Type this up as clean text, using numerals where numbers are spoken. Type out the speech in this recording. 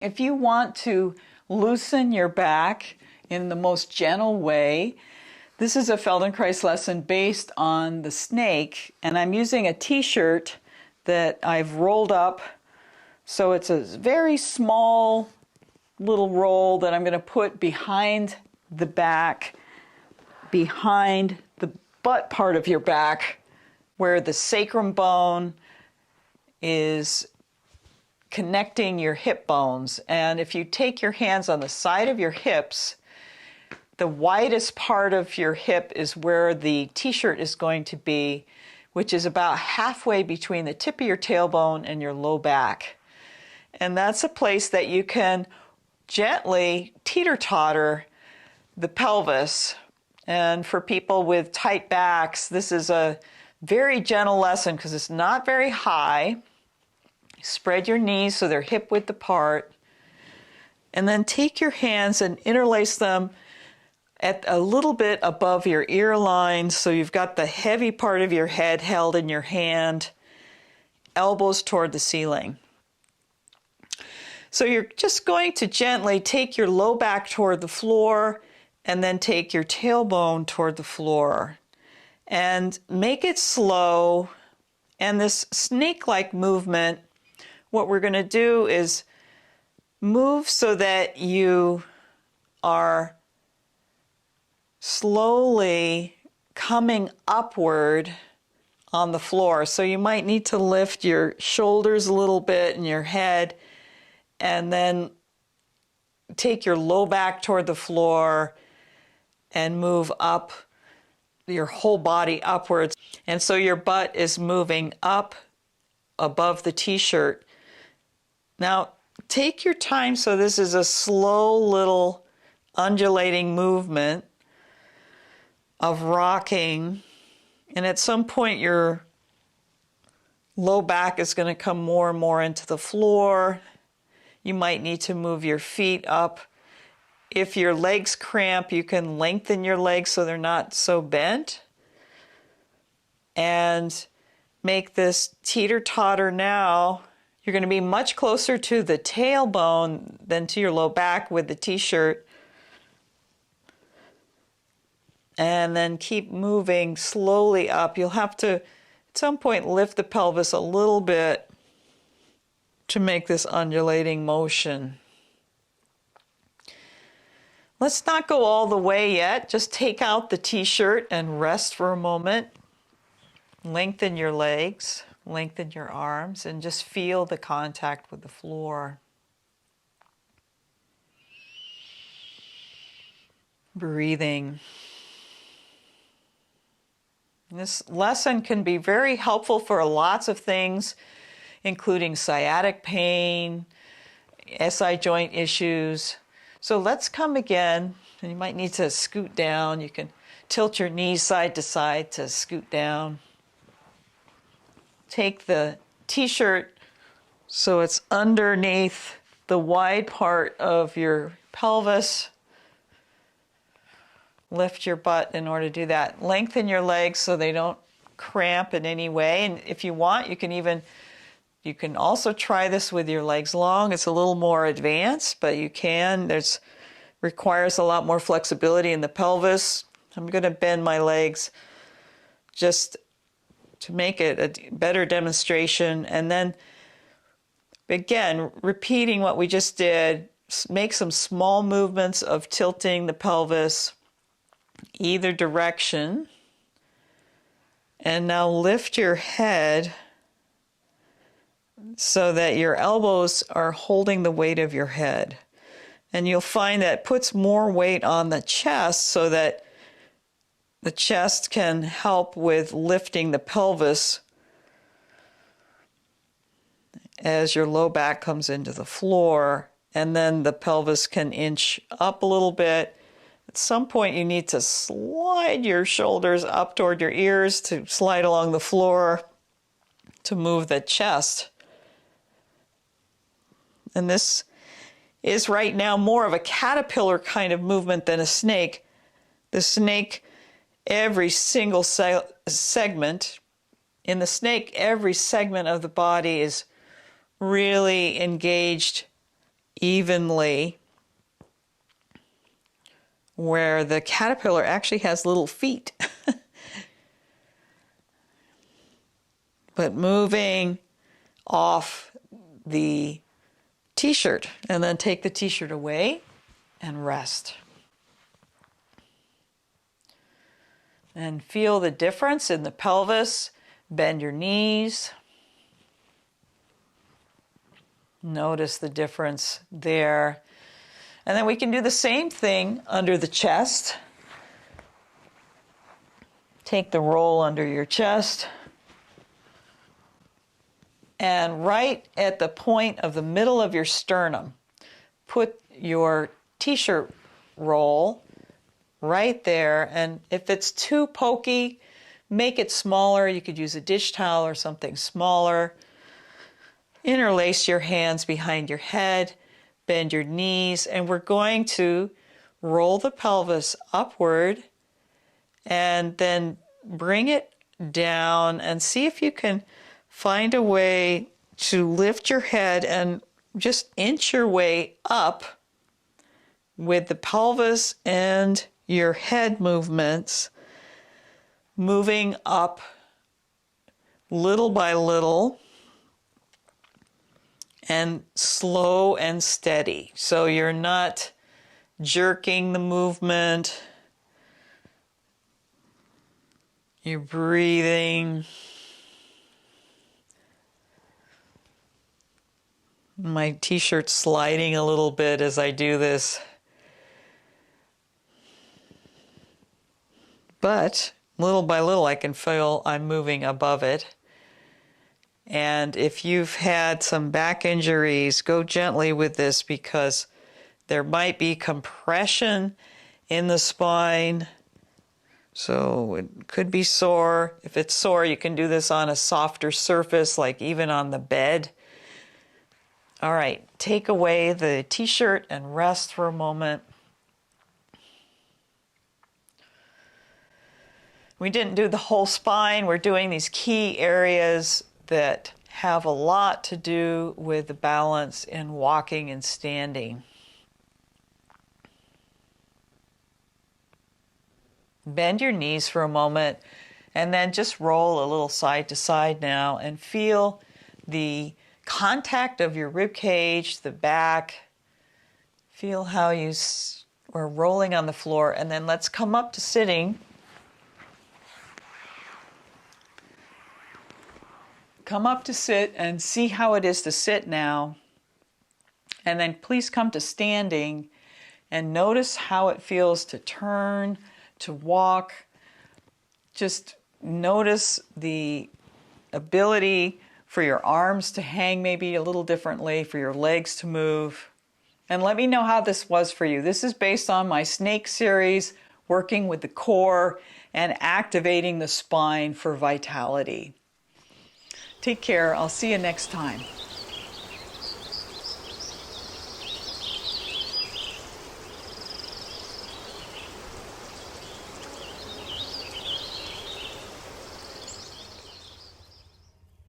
If you want to loosen your back in the most gentle way, this is a Feldenkrais lesson based on the snake, and I'm using a t-shirt that I've rolled up. So it's a very small little roll that I'm going to put behind the back, behind the butt part of your back, where the sacrum bone is connecting your hip bones. And if you take your hands on the side of your hips, the widest part of your hip is where the t-shirt is going to be, which is about halfway between the tip of your tailbone and your low back. And that's a place that you can gently teeter-totter the pelvis. And for people with tight backs, this is a very gentle lesson because it's not very high. Spread your knees so they're hip width apart. And then take your hands and interlace them at a little bit above your ear line, so you've got the heavy part of your head held in your hand, elbows toward the ceiling. So you're just going to gently take your low back toward the floor and then take your tailbone toward the floor. And make it slow. And this snake-like movement, what we're going to do is move so that you are slowly coming upward on the floor. So you might need to lift your shoulders a little bit and your head, and then take your low back toward the floor and move up your whole body upwards. And so your butt is moving up above the t-shirt. Now take your time, so this is a slow little undulating movement of rocking, and at some point your low back is going to come more and more into the floor. You might need to move your feet up. If your legs cramp, you can lengthen your legs so they're not so bent. And make this teeter-totter now. You're going to be much closer to the tailbone than to your low back with the t-shirt. And then keep moving slowly up. You'll have to, at some point, lift the pelvis a little bit to make this undulating motion. Let's not go all the way yet. Just take out the t-shirt and rest for a moment. Lengthen your legs, lengthen your arms, and just feel the contact with the floor. Breathing. This lesson can be very helpful for lots of things, including sciatic pain, SI joint issues. So let's come again, and you might need to scoot down. You can tilt your knees side to side to scoot down. Take the t-shirt so it's underneath the wide part of your pelvis. Lift your butt in order to do that. Lengthen your legs so they don't cramp in any way. And if you want, you can also try this with your legs long. It's a little more advanced, but you can. Requires a lot more flexibility in the pelvis. I'm going to bend my legs just to make it a better demonstration. And then, again, repeating what we just did, make some small movements of tilting the pelvis either direction. And now lift your head so that your elbows are holding the weight of your head. And you'll find that puts more weight on the chest so that the chest can help with lifting the pelvis as your low back comes into the floor. And then the pelvis can inch up a little bit. At some point, you need to slide your shoulders up toward your ears to slide along the floor to move the chest. And this is right now more of a caterpillar kind of movement than a snake. The snake, every single segment, in the snake, every segment of the body is really engaged evenly, where the caterpillar actually has little feet. But moving off the t-shirt, and then take the t-shirt away and rest. And feel the difference in the pelvis. Bend your knees. Notice the difference there. And then we can do the same thing under the chest. Take the roll under your chest. And right at the point of the middle of your sternum, put your t-shirt roll right there. And if it's too pokey, make it smaller. You could use a dish towel or something smaller. Interlace your hands behind your head, bend your knees, and we're going to roll the pelvis upward and then bring it down and see if you can find a way to lift your head and just inch your way up with the pelvis and your head movements, moving up little by little and slow and steady. So you're not jerking the movement. You're breathing. My t-shirt's sliding a little bit as I do this. But little by little I can feel I'm moving above it. And if you've had some back injuries, go gently with this because there might be compression in the spine. So it could be sore. If it's sore, you can do this on a softer surface, like even on the bed. All right, take away the t-shirt and rest for a moment. We didn't do the whole spine. We're doing these key areas that have a lot to do with the balance in walking and standing. Bend your knees for a moment and then just roll a little side to side now and feel the contact of your rib cage, the back. Feel how you are rolling on the floor, and then let's come up to sitting. Come up to sit and see how it is to sit now. And then please come to standing and notice how it feels to turn, to walk. Just notice the ability for your arms to hang maybe a little differently, for your legs to move. And let me know how this was for you. This is based on my snake series, working with the core and activating the spine for vitality. Take care. I'll see you next time.